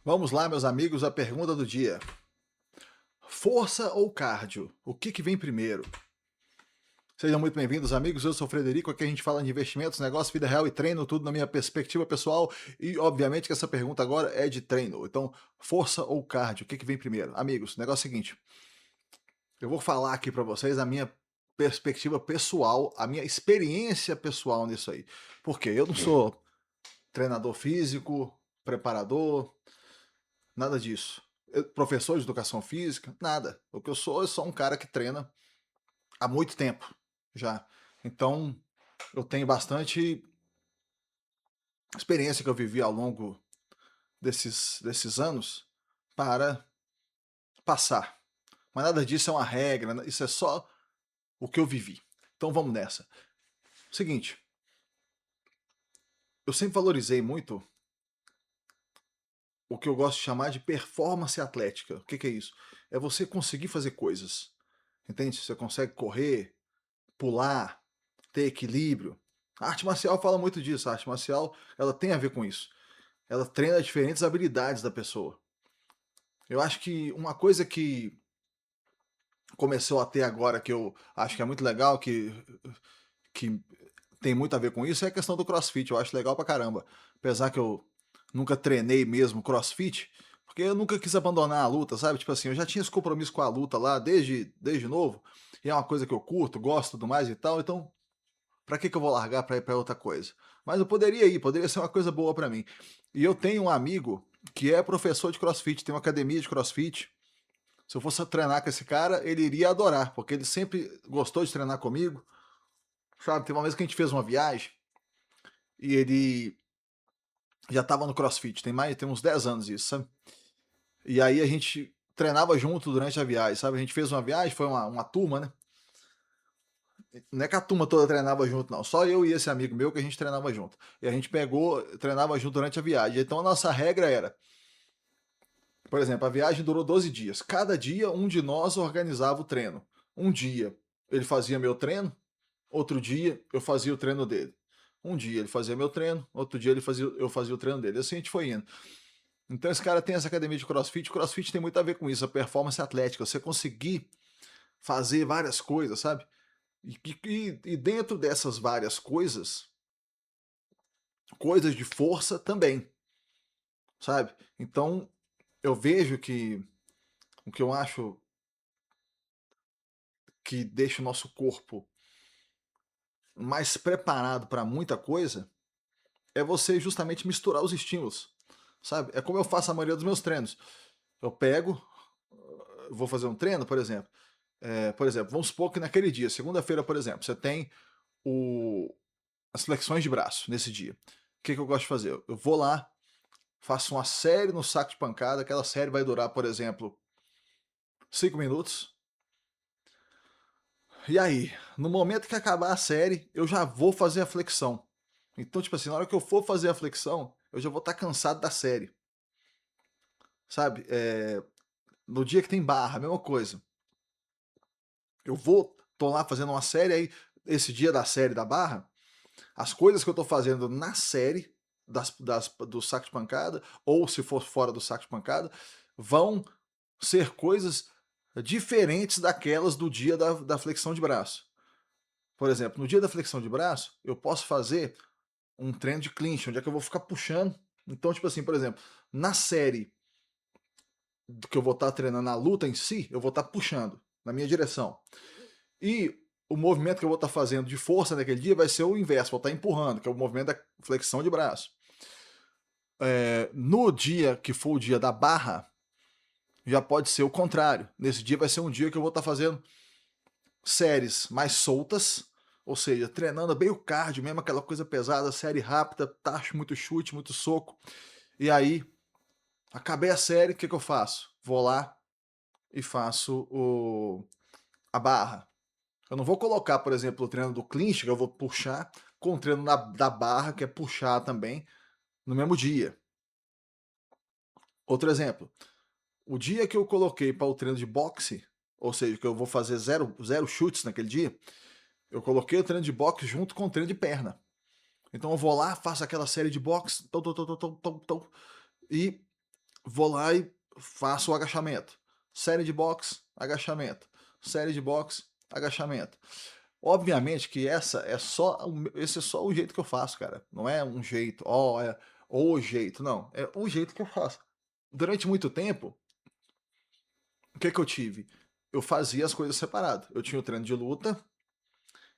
Vamos lá, meus amigos, a pergunta do dia. Força ou cardio? O que vem primeiro? Sejam muito bem-vindos, amigos. Eu sou o Frederico. Aqui a gente fala de investimentos, negócio, vida real e treino, tudo na minha perspectiva pessoal. E, obviamente, que essa pergunta agora é de treino. Então, força ou cardio? O que vem primeiro? Amigos, o negócio é o seguinte. Eu vou falar aqui para vocês a minha perspectiva pessoal, a minha experiência pessoal nisso aí. Porque eu não sou treinador físico, preparador, nada disso. Professor de educação física, nada. O que eu sou um cara que treina há muito tempo já. Então, eu tenho bastante experiência que eu vivi ao longo desses anos para passar. Mas nada disso é uma regra, isso é só o que eu vivi. Então vamos nessa. Seguinte, eu sempre valorizei muito o que eu gosto de chamar de performance atlética. O que é isso? É você conseguir fazer coisas. Entende? Você consegue correr, pular, ter equilíbrio. A arte marcial fala muito disso. A arte marcial, ela tem a ver com isso. Ela treina diferentes habilidades da pessoa. Eu acho que uma coisa que começou a ter agora, que eu acho que é muito legal, que tem muito a ver com isso, é a questão do CrossFit. Eu acho legal pra caramba. Apesar que eu nunca treinei mesmo CrossFit, porque eu nunca quis abandonar a luta, sabe? Tipo assim, eu já tinha esse compromisso com a luta lá desde novo, e é uma coisa que eu curto, gosto, tudo mais e tal, então pra que eu vou largar pra ir pra outra coisa? Mas eu poderia ir, poderia ser uma coisa boa pra mim. E eu tenho um amigo que é professor de CrossFit, tem uma academia de CrossFit. Se eu fosse treinar com esse cara, ele iria adorar, porque ele sempre gostou de treinar comigo. Sabe, tem uma vez que a gente fez uma viagem e ele já estava no CrossFit, tem uns 10 anos isso, sabe? E aí a gente treinava junto durante a viagem, sabe? A gente fez uma viagem, foi uma turma, né? Não é que a turma toda treinava junto, não. Só eu e esse amigo meu que a gente treinava junto. E a gente pegou, treinava junto durante a viagem. Então a nossa regra era, por exemplo, a viagem durou 12 dias. Cada dia um de nós organizava o treino. Um dia ele fazia meu treino, outro dia eu fazia o treino dele. Um dia ele fazia meu treino, outro dia eu fazia o treino dele. Assim a gente foi indo. Então esse cara tem essa academia de CrossFit. CrossFit tem muito a ver com isso, a performance atlética. Você conseguir fazer várias coisas, sabe? E dentro dessas várias coisas, coisas de força também, sabe? Então eu vejo que o que eu acho que deixa o nosso corpo mais preparado para muita coisa é você justamente misturar os estímulos, sabe? É como eu faço a maioria dos meus treinos. Eu pego, vou fazer um treino, por exemplo, vamos supor que naquele dia, segunda-feira, por exemplo, você tem o, as flexões de braço nesse dia. O que eu gosto de fazer? Eu vou lá, faço uma série no saco de pancada, aquela série vai durar, por exemplo, 5 minutos. E aí, no momento que acabar a série, eu já vou fazer a flexão. Então, tipo assim, na hora que eu for fazer a flexão, eu já vou estar cansado da série, sabe? No dia que tem barra, a mesma coisa. Tô lá fazendo uma série, aí esse dia da série da barra, as coisas que eu tô fazendo na série do saco de pancada, ou se for fora do saco de pancada, vão ser coisas diferentes daquelas do dia da flexão de braço. Por exemplo, no dia da flexão de braço, eu posso fazer um treino de clinch, onde é que eu vou ficar puxando. Então, tipo assim, por exemplo, na série do que eu vou estar treinando a luta em si, eu vou estar puxando na minha direção. E o movimento que eu vou estar fazendo de força naquele dia vai ser o inverso, vou estar empurrando, que é o movimento da flexão de braço. No dia que for o dia da barra, já pode ser o contrário. Nesse dia vai ser um dia que eu vou estar fazendo séries mais soltas, ou seja, treinando bem o cardio, mesmo aquela coisa pesada, série rápida, tacho, muito chute, muito soco. E aí, acabei a série, o que eu faço? Vou lá e faço a barra. Eu não vou colocar, por exemplo, o treino do clinch, que eu vou puxar, com o treino da barra, que é puxar também, no mesmo dia. Outro exemplo, o dia que eu coloquei para o treino de boxe, ou seja, que eu vou fazer zero chutes naquele dia, eu coloquei o treino de boxe junto com o treino de perna. Então eu vou lá, faço aquela série de boxe, e vou lá e faço o agachamento. Série de boxe, agachamento. Série de boxe, agachamento. Obviamente que esse é só o jeito que eu faço, cara. Não é um jeito, ó, é o jeito, não. É o jeito que eu faço. Durante muito tempo, o que que eu tive? Eu fazia as coisas separado. Eu tinha o treino de luta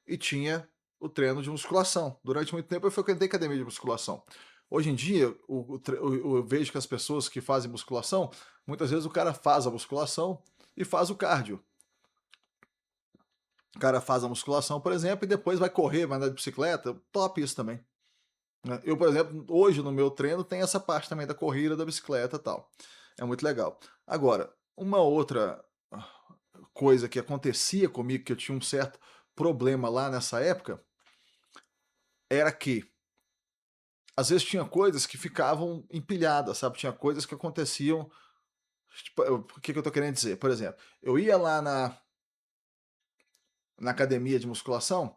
e tinha o treino de musculação. Durante muito tempo eu frequentei academia de musculação. Hoje em dia, eu vejo que as pessoas que fazem musculação, muitas vezes o cara faz a musculação e faz o cardio. O cara faz a musculação, por exemplo, e depois vai correr, vai andar de bicicleta. Top isso também, né? Eu, por exemplo, hoje no meu treino tem essa parte também da corrida, da bicicleta e tal. É muito legal. Agora, uma outra coisa que acontecia comigo, que eu tinha um certo problema lá nessa época, era que às vezes tinha coisas que ficavam empilhadas, sabe? Tinha coisas que aconteciam. Tipo, o que que eu tô querendo dizer? Por exemplo, eu ia lá na academia de musculação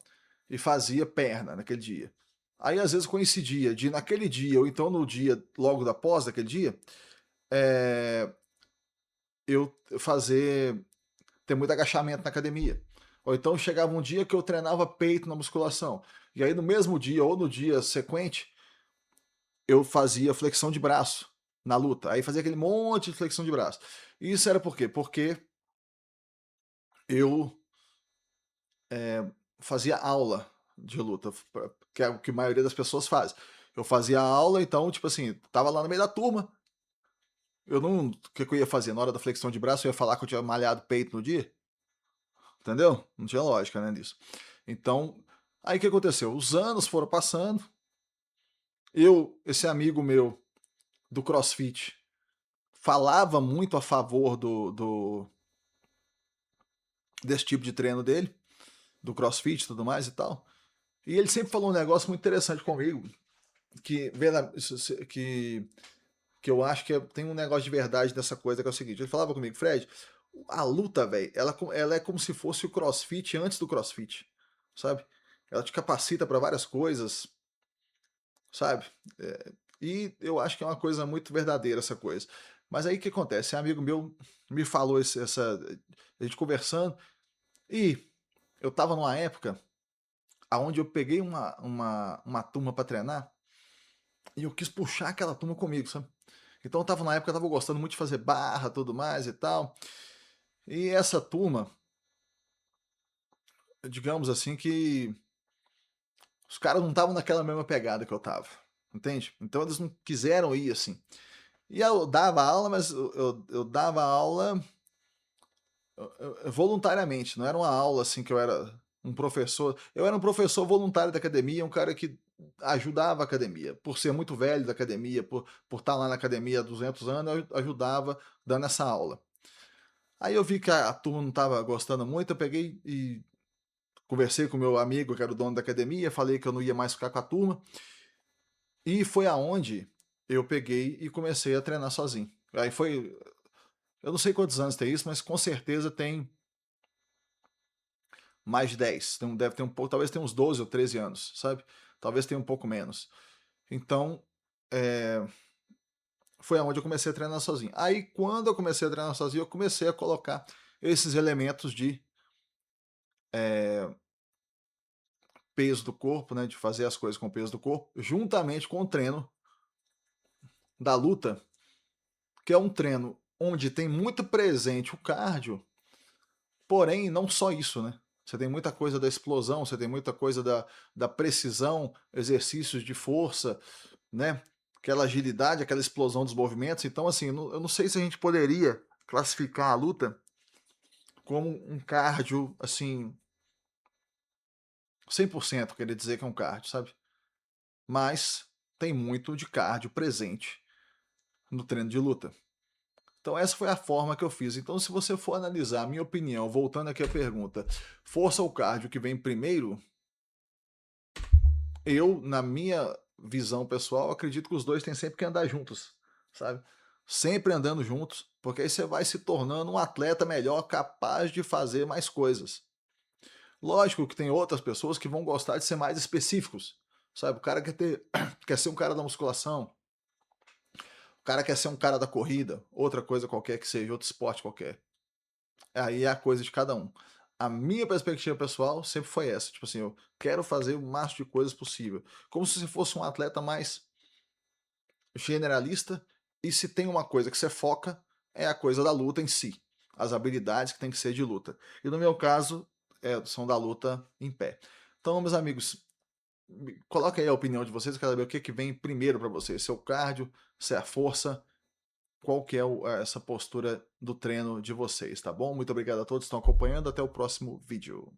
e fazia perna naquele dia. Aí às vezes coincidia de naquele dia, ou então no dia logo da pós daquele dia, eh, eu fazer ter muito agachamento na academia. Ou então chegava um dia que eu treinava peito na musculação. E aí no mesmo dia ou no dia sequente, eu fazia flexão de braço na luta. Aí fazia aquele monte de flexão de braço. E isso era por quê? Porque eu fazia aula de luta, que é o que a maioria das pessoas faz. Eu fazia aula, então, tipo assim, tava lá no meio da turma, eu não. O que, que eu ia fazer? Na hora da flexão de braço, eu ia falar que eu tinha malhado peito no dia? Entendeu? Não tinha lógica, né, nisso. Então, aí o que aconteceu? Os anos foram passando, esse amigo meu do CrossFit, falava muito a favor desse tipo de treino dele, do CrossFit e tudo mais e tal. E ele sempre falou um negócio muito interessante comigo, que, que eu acho que tem um negócio de verdade nessa coisa, que é o seguinte: ele falava comigo, Fred, a luta, velho, ela é como se fosse o CrossFit antes do CrossFit, sabe? Ela te capacita para várias coisas, sabe? E eu acho que é uma coisa muito verdadeira essa coisa. Mas aí o que acontece? Um amigo meu me falou a gente conversando, e eu tava numa época aonde eu peguei uma turma para treinar e eu quis puxar aquela turma comigo, sabe? Então eu tava na época, eu tava gostando muito de fazer barra, tudo mais e tal. E essa turma, digamos assim, que os caras não estavam naquela mesma pegada que eu tava, entende? Então eles não quiseram ir assim. E eu dava aula, mas eu dava aula voluntariamente, não era uma aula assim que eu era um professor. Eu era um professor voluntário da academia, um cara que ajudava a academia. Por ser muito velho da academia, por estar lá na academia há 200 anos, eu ajudava dando essa aula. Aí eu vi que a turma não estava gostando muito, eu peguei e conversei com o meu amigo, que era o dono da academia, falei que eu não ia mais ficar com a turma, e foi aonde eu peguei e comecei a treinar sozinho. Aí foi, eu não sei quantos anos tem isso, mas com certeza tem mais de 10. Deve ter um pouco, talvez tenha uns 12 ou 13 anos, sabe? Talvez tenha um pouco menos. Então, é, foi aonde eu comecei a treinar sozinho. Aí, quando eu comecei a treinar sozinho, eu comecei a colocar esses elementos de peso do corpo, né, de fazer as coisas com o peso do corpo, juntamente com o treino da luta, que é um treino onde tem muito presente o cardio, porém não só isso, né? Você tem muita coisa da explosão, você tem muita coisa da precisão, exercícios de força, né? Aquela agilidade, aquela explosão dos movimentos. Então, assim, eu não sei se a gente poderia classificar a luta como um cardio, assim, 100% querer dizer que é um cardio, sabe? Mas tem muito de cardio presente no treino de luta. Então essa foi a forma que eu fiz. Então se você for analisar a minha opinião, voltando aqui à pergunta, força ou cardio que vem primeiro, eu, na minha visão pessoal, acredito que os dois têm sempre que andar juntos, sabe? Sempre andando juntos, porque aí você vai se tornando um atleta melhor, capaz de fazer mais coisas. Lógico que tem outras pessoas que vão gostar de ser mais específicos, sabe? O cara quer ser um cara da musculação, cara quer ser um cara da corrida, outra coisa qualquer que seja, outro esporte qualquer. Aí é a coisa de cada um. A minha perspectiva pessoal sempre foi essa, tipo assim, eu quero fazer o máximo de coisas possível, como se você fosse um atleta mais generalista, e se tem uma coisa que você foca, é a coisa da luta em si, as habilidades que tem que ser de luta. E no meu caso, são da luta em pé. Então, meus amigos, coloca aí a opinião de vocês, eu quero saber o que que vem primeiro para vocês, se é o cardio, se é a força, qual que é essa postura do treino de vocês, tá bom? Muito obrigado a todos que estão acompanhando, até o próximo vídeo.